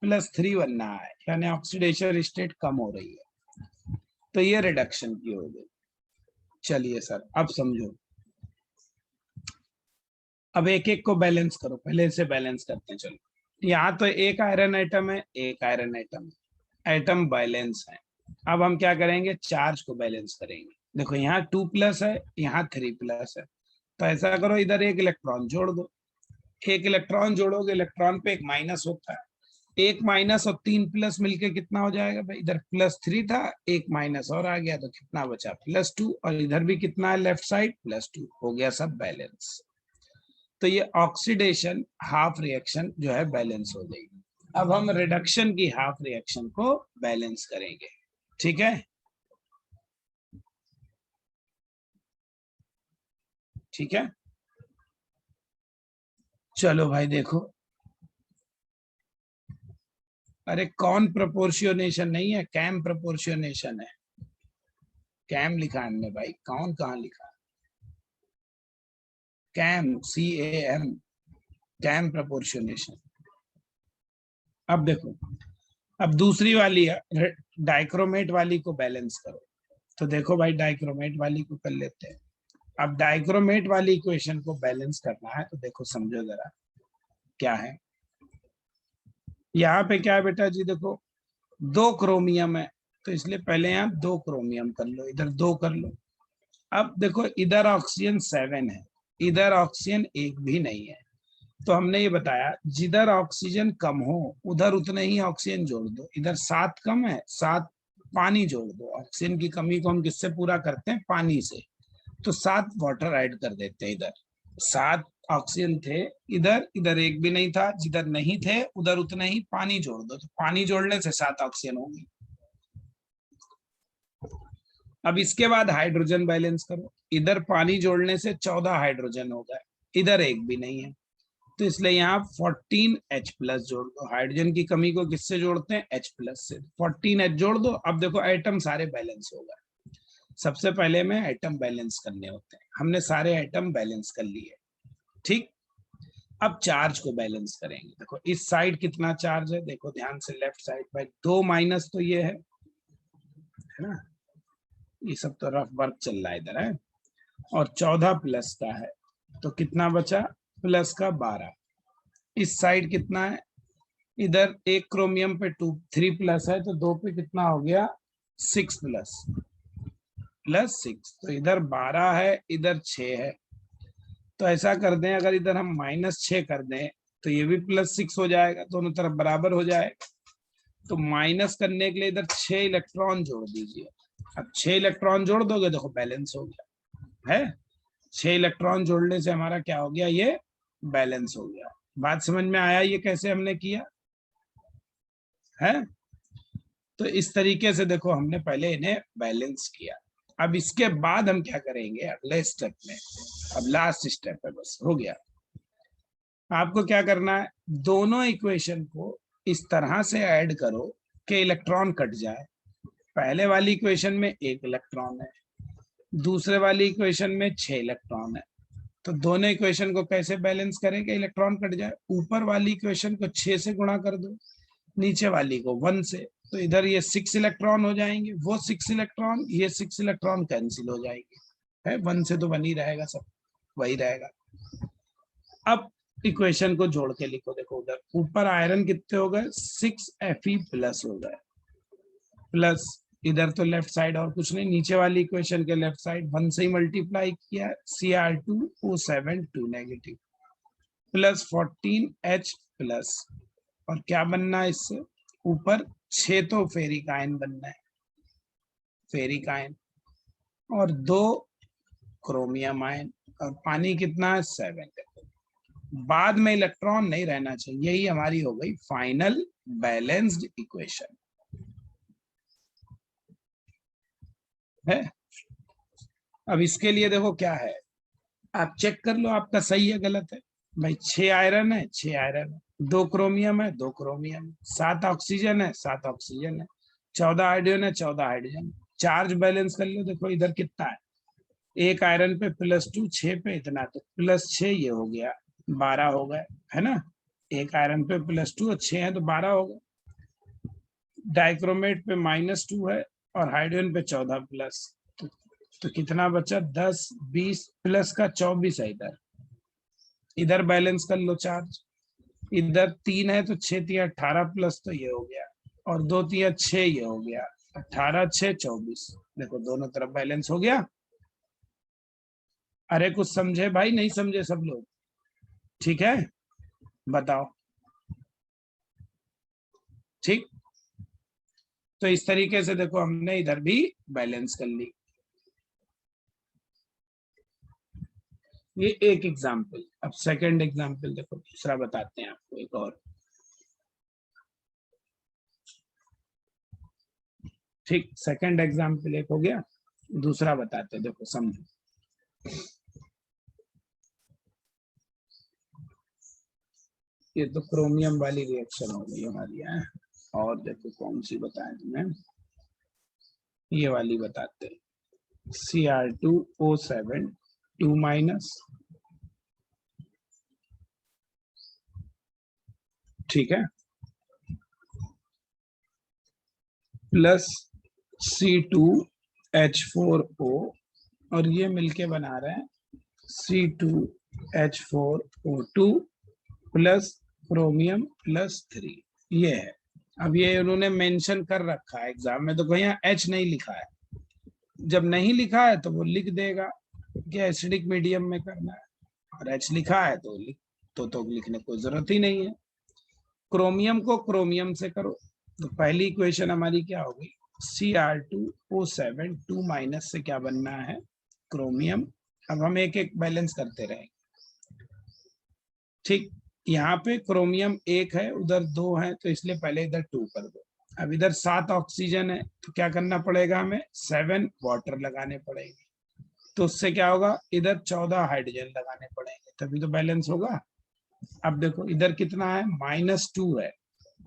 +3 बनना है, यानी ऑक्सीडेशन स्टेट कम हो रही है, तो ये रिडक्शन की हो गई। चलिए सर अब समझो, अब एक एक को बैलेंस करो, पहले से बैलेंस करते हैं। चलो यहाँ तो एक आयरन एटम है, एक आयरन एटम, एटम बैलेंस है। अब हम क्या करेंगे, चार्ज को बैलेंस करेंगे। देखो यहाँ 2+ है, यहाँ 3+ है, तो ऐसा करो इधर एक इलेक्ट्रॉन जोड़ दो। एक इलेक्ट्रॉन जोड़ोगे, इलेक्ट्रॉन पे एक माइनस होता है, एक माइनस और 3+ मिलके कितना हो जाएगा भाई, इधर +3 था, एक माइनस और आ गया, तो कितना बचा +2, और इधर भी कितना है लेफ्ट साइड +2, हो गया सब बैलेंस। तो ये ऑक्सीडेशन हाफ रिएक्शन जो है बैलेंस हो गई। अब हम रिडक्शन की हाफ रिएक्शन को बैलेंस करेंगे, ठीक है। ठीक है, चलो भाई देखो, अरे कौन प्रोपोर्शियोनेशन नहीं है, कैम प्रोपोर्शियोनेशन है। कैम लिखा है हमने भाई, कौन कहाँ लिखा है, कैम CAM, कैम प्रोपोर्शियोनेशन। अब देखो, अब दूसरी वाली डाइक्रोमेट वाली को बैलेंस करो। तो देखो भाई डाइक्रोमेट वाली को कर लेते हैं। अब डाइक्रोमेट वाली इक्वेशन को बैलेंस करना है, तो देखो समझो जरा क्या है। यहाँ पे क्या है बेटा जी, देखो 2 क्रोमियम है, तो इसलिए पहले यहाँ 2 क्रोमियम कर लो, इधर 2 कर लो। अब देखो इधर ऑक्सीजन 7 है, इधर ऑक्सीजन 1 भी नहीं है, तो हमने ये बताया जिधर ऑक्सीजन कम हो उधर उतने ही ऑक्सीजन जोड़ दो। इधर 7 कम है, 7 पानी जोड़ दो। ऑक्सीजन की कमी को हम किससे पूरा करते हैं, पानी से, तो 7 वाटर ऐड कर देते हैं। इधर 7 ऑक्सीजन थे, इधर इधर 1 भी नहीं था, जिधर नहीं थे उधर उतने ही पानी जोड़ दो, तो पानी जोड़ने से 7 ऑक्सीजन होगी। अब इसके बाद हाइड्रोजन बैलेंस करो, इधर पानी जोड़ने से 14 हाइड्रोजन हो गए, इधर 1 भी नहीं है, तो इसलिए यहाँ 14H+ जोड़ दो। हाइड्रोजन की कमी को किससे जोड़ते हैं, H+ से, 14H जोड़ दो। अब देखो एटम सारे बैलेंस हो गए। सबसे पहले में एटम बैलेंस करने होते हैं, हमने सारे एटम बैलेंस कर लिए, ठीक। अब चार्ज को बैलेंस करेंगे। देखो इस साइड कितना चार्ज है, देखो ध्यान से, लेफ्ट साइड भाई 2 माइनस तो ये है ना, ये सब तो रफ वर्क चल रहा है इधर है, और 14 प्लस का है, तो कितना बचा प्लस का 12। इस साइड कितना है, इधर एक क्रोमियम पे 3+ है, तो 2 पे कितना हो गया 6+ +6, तो इधर 12 है, इधर 6 है। तो ऐसा कर दें, अगर इधर हम -6 कर दें तो ये भी +6 हो जाएगा, दोनों तरफ बराबर हो जाएगा। तो माइनस करने के लिए इधर 6 इलेक्ट्रॉन जोड़ दीजिए। अब 6 इलेक्ट्रॉन जोड़ दोगे, देखो बैलेंस हो गया है। 6 इलेक्ट्रॉन जोड़ने से हमारा क्या हो गया, ये बैलेंस हो गया। बात समझ में आया ये कैसे हमने किया है। तो इस तरीके से देखो हमने पहले इन्हें बैलेंस किया। अब इसके बाद हम क्या करेंगे अगले स्टेप में, अब लास्ट स्टेप है, बस हो गया। आपको क्या करना है, दोनों इक्वेशन को इस तरह से ऐड करो कि इलेक्ट्रॉन कट जाए। पहले वाली इक्वेशन में 1 इलेक्ट्रॉन है, दूसरे वाली इक्वेशन में 6 इलेक्ट्रॉन है, तो दोनों इक्वेशन को कैसे बैलेंस करें कि इलेक्ट्रॉन कट जाए। ऊपर वाली इक्वेशन को 6 से गुणा कर दो, नीचे वाली को 1 से, तो इधर ये 6 इलेक्ट्रॉन हो जाएंगे, वो 6 इलेक्ट्रॉन, ये 6 इलेक्ट्रॉन कैंसिल हो जाएंगे, है 1 से तो 1 ही रहेगा, सब वही रहेगा। अब इक्वेशन को जोड़ के लिखो, देखो उधर ऊपर आयरन कितने हो गए 6Fe+ हो गए, प्लस इधर तो लेफ्ट साइड और कुछ नहीं, नीचे वाली इक्वेशन के लेफ्ट साइड 1 से ही मल्टीप्लाई किया, Cr2O7 2 नेगेटिव, प्लस 14H+, और क्या बनना है इससे ऊपर 6 तो फेरिक आयन बनना है, फेरिक आयन, और 2 क्रोमियम आयन, और पानी कितना है 7। बाद में इलेक्ट्रॉन नहीं रहना चाहिए, यही हमारी हो गई फाइनल बैलेंस्ड इक्वेशन है। अब इसके लिए देखो क्या है, आप चेक कर लो आपका सही है गलत है। भाई 6 आयरन है, 6 आयरन है, 2 क्रोमियम है, 2 क्रोमियम, 7 ऑक्सीजन है, 7 ऑक्सीजन है, 14 हाइड्रोजन है, 14 हाइड्रोजन। चार्ज बैलेंस कर लो, देखो इधर कितना है, एक आयरन पे +2, 6 पे इतना, तो +6 ये हो गया, 12 हो गए, है ना। एक आयरन पे +2 और 6 है तो 12 हो गए। डाइक्रोमेट पे -2 है और हाइड्रोजन पे 14 प्लस, तो कितना बचा? 10 20 प्लस का 24 है। इधर इधर बैलेंस कर लो चार्ज। इधर 3 है तो 6 3 18 प्लस तो ये हो गया, और 2 3 6 ये हो गया, 18 6 24। देखो दोनों तरफ बैलेंस हो गया। अरे कुछ समझे भाई, नहीं समझे सब लोग? ठीक है, बताओ। ठीक, तो इस तरीके से देखो हमने इधर भी बैलेंस कर ली। ये एक एग्जाम्पल। अब सेकंड एग्जाम्पल देखो, दूसरा बताते हैं आपको एक और। ठीक, सेकंड एग्जाम्पल एक हो गया, दूसरा बताते हैं, देखो समझो। ये तो क्रोमियम वाली रिएक्शन हो गई हमारी है, और देखो कौन सी बताएं तुम्हें, ये वाली बताते हैं। Cr2O7 2-, ठीक है, प्लस C2H4O, और ये मिलके बना रहे हैं C2H4O2 प्लस क्रोमियम +3। ये है। अब ये उन्होंने मेंशन कर रखा है एग्जाम में, तो कहीं यहाँ H नहीं लिखा है। जब नहीं लिखा है तो वो लिख देगा कि एसिडिक मीडियम में करना है, और H लिखा है तो लिखने को जरूरत ही नहीं है। क्रोमियम को क्रोमियम से करो, तो पहली इक्वेशन हमारी क्या होगी? Cr2O7 2- से क्या बनना है? क्रोमियम। अब हम एक एक बैलेंस करते रहेंगे। ठीक, यहाँ पे क्रोमियम 1 है, उधर 2 है, तो इसलिए पहले इधर 2 कर दो। अब इधर 7 ऑक्सीजन है, तो क्या करना पड़ेगा हमें? 7 वाटर लगाने पड़ेंगे, तो उससे क्या होगा? इधर 14 हाइड्रोजन लगाने पड़ेंगे, तभी तो बैलेंस होगा। अब देखो इधर कितना है? -2 है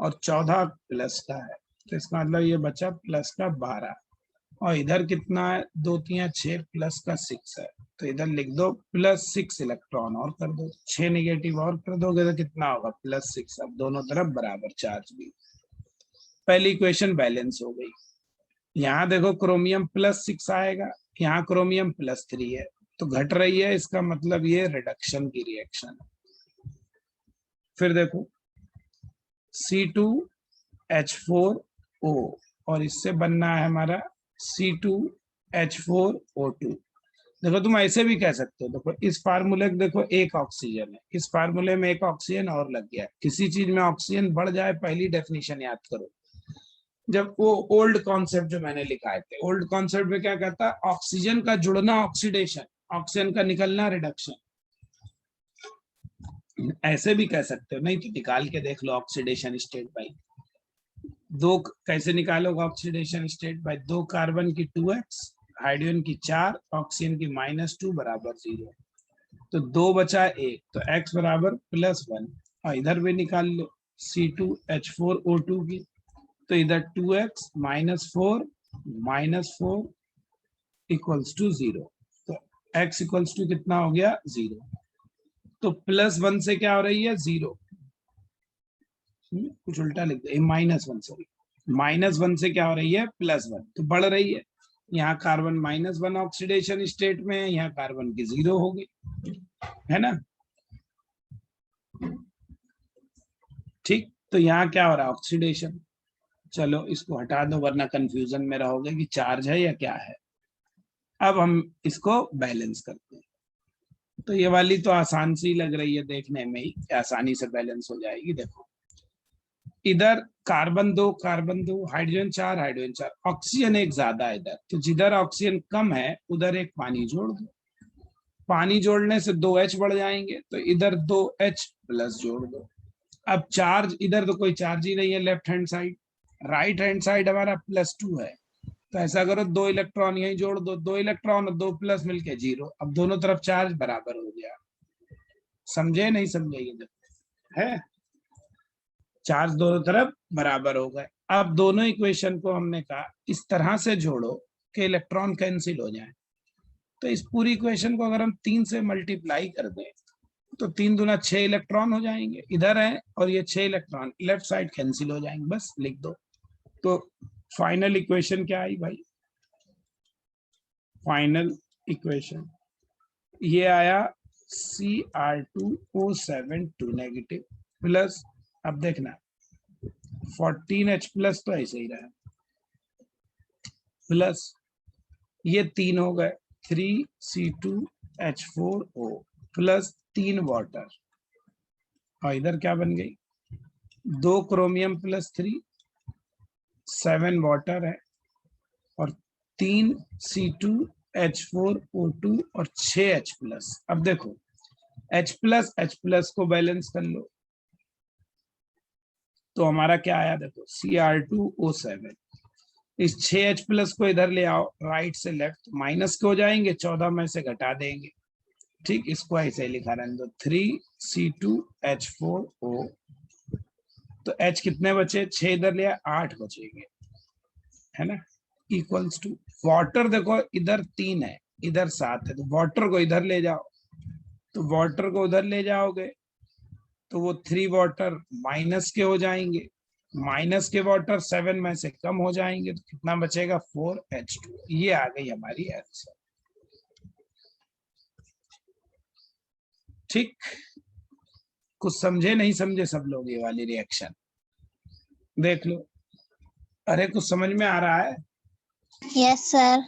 और 14 प्लस का है, तो इसका मतलब ये बचा प्लस का 12। और इधर कितना है? 2 3 6 प्लस का 6 है, तो इधर लिख दो +6 इलेक्ट्रॉन और कर दो, 6 नेगेटिव और कर दोगे तो कितना होगा? +6। अब दोनों तरफ बराबर चार्ज भी। पहली इक्वेशन बैलेंस हो गई। यहाँ देखो क्रोमियम +6 आएगा, यहाँ क्रोमियम +3 है, तो घट रही है, इसका मतलब ये रिडक्शन की रिएक्शन है। फिर देखो C2H4O, और इससे बनना है हमारा C2H4O2। देखो तुम ऐसे भी कह सकते हो, देखो इस फार्मूले को देखो, एक ऑक्सीजन है, इस फार्मूले में एक ऑक्सीजन और लग गया। किसी चीज में ऑक्सीजन बढ़ जाए, पहली डेफिनेशन याद करो। जब वो ओल्ड कॉन्सेप्ट जो मैंने लिखाए थे, ओल्ड कॉन्सेप्ट में क्या कहता है? ऑक्सीजन का जुड़ना ऑक्सीडेशन, ऑक्सीजन का निकलना रिडक्शन। ऐसे भी कह सकते हो, नहीं तो निकाल के देख लो ऑक्सीडेशन स्टेट बाई दो। कैसे निकालोगे ऑक्सीडेशन स्टेट? बाई 2 कार्बन की 2x, हाइड्रोजन की 4, ऑक्सीजन की -2 बराबर 0। तो 2 बचा 1, तो x बराबर +1। और इधर भी निकाल लो C2H4O2 की, तो इधर 2x -4 -4 इक्वल्स टू 0, तो x इक्वल्स टू कितना हो गया? 0। तो +1 से क्या हो रही है? 0। कुछ उल्टा लिख दे, -1 सॉरी, -1 से क्या हो रही है? +1, तो बढ़ रही है। यहाँ कार्बन -1 ऑक्सीडेशन स्टेट में है, यहाँ कार्बन की 0 हो गई, है ना। ठीक, तो यहाँ क्या हो रहा है? ऑक्सीडेशन। चलो इसको हटा दो, वरना कंफ्यूजन में रहोगे कि चार्ज है या क्या है। अब हम इसको बैलेंस करते हैं, तो ये वाली तो आसान सी लग रही है देखने में ही, आसानी से बैलेंस हो जाएगी। देखो इधर कार्बन 2 हाइड्रोजन 4 हाइड्रोजन 4, ऑक्सीजन एक ज्यादा है इधर, तो जिधर ऑक्सीजन कम है उधर एक पानी जोड़ दो। पानी जोड़ने से 2H बढ़ जाएंगे, तो इधर 2H प्लस जोड़ दो। अब चार्ज इधर तो कोई चार्ज ही नहीं है, left hand side. Right hand side हमारा +2 है, तो ऐसा करो 2 इलेक्ट्रॉन यही जोड़ दो, 2 इलेक्ट्रॉन और 2 प्लस मिलके 0। अब दोनों तरफ चार्ज बराबर हो गया। समझे नहीं समझे? ये है, चार्ज दोनों तरफ बराबर हो गए। अब दोनों इक्वेशन को हमने कहा इस तरह से जोड़ो कि इलेक्ट्रॉन कैंसिल हो जाए। तो इस पूरी इक्वेशन को अगर हम 3 से मल्टीप्लाई कर दें, तो 3 दूना 6 इलेक्ट्रॉन हो जाएंगे, इधर है और ये 6 इलेक्ट्रॉन लेफ्ट साइड कैंसिल हो जाएंगे, बस लिख दो। तो फाइनल इक्वेशन क्या आई भाई? फाइनल इक्वेशन ये आया Cr2O7 2 नेगेटिव प्लस, अब देखना 14H प्लस तो ऐसे ही रहा, प्लस ये 3 हो गए 3C2H4O प्लस 3 वाटर, और इधर क्या बन गई 2 क्रोमियम प्लस 3 7 वाटर है, और 3 C2H4O2 और 6 H प्लस। अब देखो H प्लस को बैलेंस कर लो तो हमारा क्या आया, देखो Cr2O7, इस 6H प्लस को इधर ले आओ राइट से लेफ्ट, माइनस के हो जाएंगे 14 में से घटा देंगे, ठीक, इसको ऐसे लिखा रहने दो 3C2H4O, तो H कितने बचे 6 इधर ले 8 बचेंगे, है ना, इक्वल्स टू वाटर, देखो इधर 3 है इधर 7 है, तो वाटर को इधर ले जाओ, तो वाटर को उधर ले जाओगे तो वो 3 वाटर माइनस के हो जाएंगे, माइनस के वाटर 7 में से कम हो जाएंगे, तो कितना बचेगा 4H2। ये आ गई हमारी आंसर, ठीक। कुछ समझे नहीं समझे सब लोग ये वाली रिएक्शन देख लो। अरे कुछ समझ में आ रहा है? Yes sir.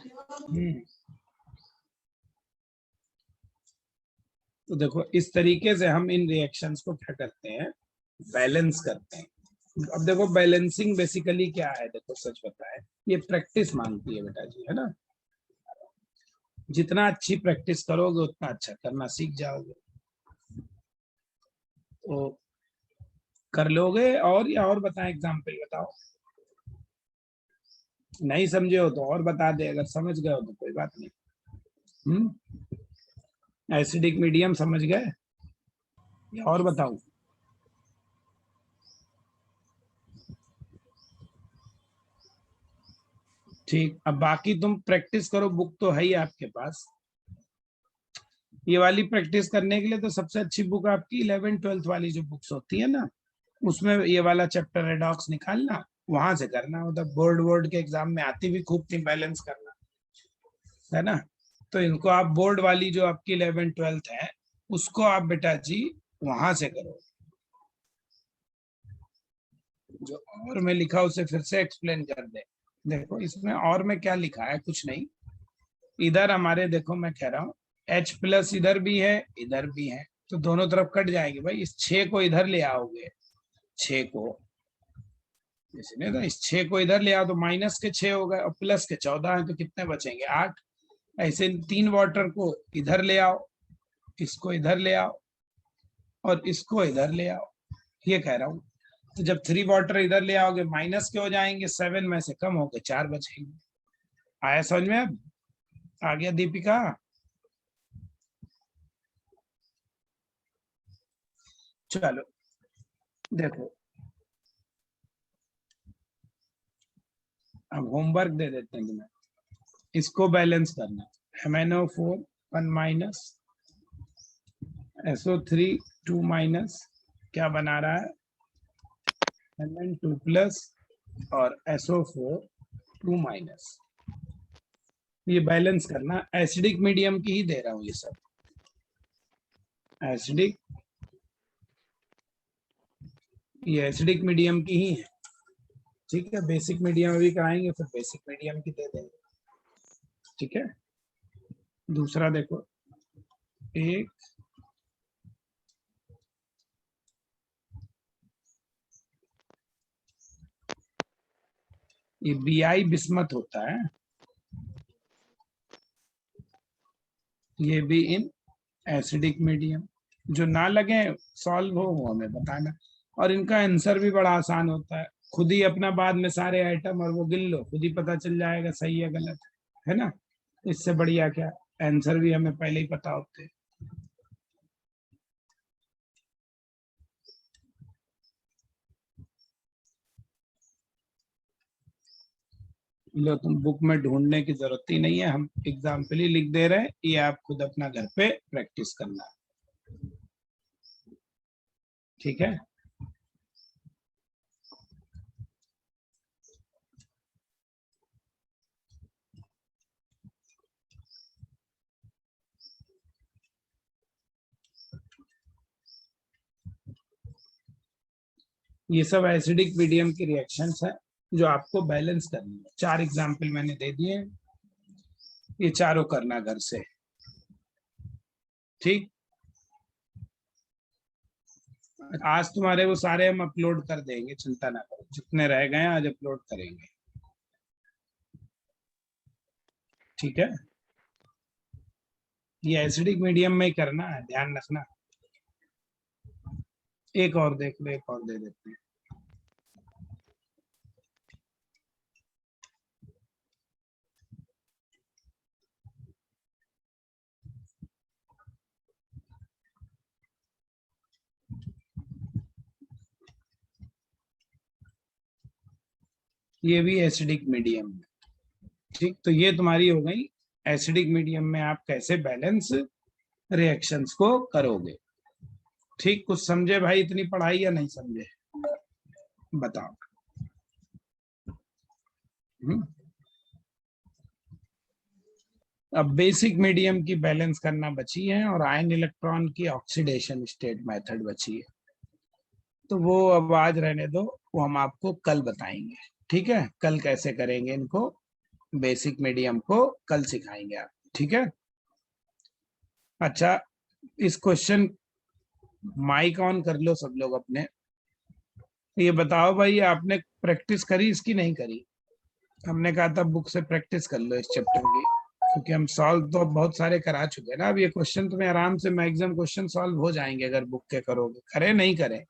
तो देखो इस तरीके से हम इन रिएक्शंस को क्या करते हैं, बैलेंस करते हैं। अब देखो बैलेंसिंग बेसिकली क्या है, देखो सच बताए ये प्रैक्टिस मांगती है बेटा जी, है ना, जितना अच्छी प्रैक्टिस करोगे उतना अच्छा करना सीख जाओगे, तो कर लोगे। और या और बताएं, एग्जाम्पल बताओ, नहीं समझे हो तो और बता दे, अगर समझ गए हो तो कोई बात नहीं। एसिडिक मीडियम समझ गए या और बताऊं? ठीक, अब बाकी तुम प्रैक्टिस करो, बुक तो है ही आपके पास। ये वाली प्रैक्टिस करने के लिए तो सबसे अच्छी बुक आपकी 11th-12th वाली जो बुक्स होती है ना, उसमें ये वाला चैप्टर रेडॉक्स निकालना, वहां से करना, मतलब बोर्ड के एग्जाम में आती भी खूब थी बैलेंस करना, है ना। तो इनको आप बोर्ड वाली जो आपकी 11th-12th है उसको आप बेटा जी वहां से करो। जो और में लिखा उसे फिर से एक्सप्लेन कर दे। देखो इसमें और में क्या लिखा है, कुछ नहीं, इधर हमारे देखो मैं कह रहा हूँ H प्लस इधर भी है इधर भी है, तो दोनों तरफ कट जाएंगे भाई, इस 6 को इधर ले आओगे, 6 को इसने तो इस 6 को इधर ले आओ तो माइनस के 6 हो गए, और प्लस के 14 है, तो कितने बचेंगे 8। ऐसे 3 वाटर को इधर ले आओ, इसको इधर ले आओ और इसको इधर ले आओ, ये कह रहा हूँ। तो जब 3 वाटर इधर ले आओगे माइनस के हो जाएंगे, 7 में से कम होकर 4 बचेंगे। आया समझ में? अब आ गया दीपिका? चलो देखो अब होमवर्क दे देते हैं तुम्हें, इसको बैलेंस करना है। MnO4 1 माइनस, SO3 2 माइनस, क्या बना रहा है Mn2 प्लस और SO4 2 माइनस, ये बैलेंस करना। एसिडिक मीडियम की ही दे रहा हूँ ये सब, एसिडिक, ये एसिडिक मीडियम की ही है, ठीक है। बेसिक मीडियम भी कराएंगे फिर बेसिक मीडियम की दे देंगे, ठीक है। दूसरा देखो, एक ये BI बिस्मत होता है, ये भी इन एसिडिक मीडियम। जो ना लगे सॉल्व हो वो हमें बताना, और इनका आंसर भी बड़ा आसान होता है, खुद ही अपना बाद में सारे आइटम और वो गिन लो, खुद ही पता चल जाएगा सही है गलत है ना। इससे बढ़िया क्या, आंसर भी हमें पहले ही पता होते हैं। लो तुम बुक में ढूंढने की जरूरत ही नहीं है, हम एग्जाम्पल ही लिख दे रहे हैं, ये आप खुद अपना घर पे प्रैक्टिस करना। ठीक है, ये सब एसिडिक मीडियम की रिएक्शंस है जो आपको बैलेंस करनी है। 4 एग्जाम्पल मैंने दे दिए, ये चारों करना घर से। ठीक, आज तुम्हारे वो सारे हम अपलोड कर देंगे, चिंता ना करो, जितने रह गए आज अपलोड करेंगे। ठीक है, ये एसिडिक मीडियम में ही करना है, ध्यान रखना। एक और देख लो, एक और दे देते हैं। ये भी एसिडिक मीडियम है। ठीक, तो ये तुम्हारी हो गई एसिडिक मीडियम में आप कैसे बैलेंस रिएक्शंस को करोगे। ठीक, कुछ समझे भाई इतनी पढ़ाई या नहीं समझे, बताओ। अब बेसिक मीडियम की बैलेंस करना बची है और आयन इलेक्ट्रॉन की ऑक्सीडेशन स्टेट मेथड बची है, तो वो अब आज रहने दो, वो हम आपको कल बताएंगे। ठीक है, कल कैसे करेंगे इनको, बेसिक मीडियम को कल सिखाएंगे आप। ठीक है, अच्छा, इस क्वेश्चन माइक ऑन कर लो सब लोग अपने। ये बताओ भाई, आपने प्रैक्टिस करी इसकी, नहीं करी? हमने कहा था बुक से प्रैक्टिस कर लो इस चैप्टर की, क्योंकि हम सॉल्व तो बहुत सारे करा चुके हैं ना। अब ये क्वेश्चन तुम्हें आराम से मैक्सिमम क्वेश्चन सॉल्व हो जाएंगे अगर बुक के करोगे, करे नहीं करे।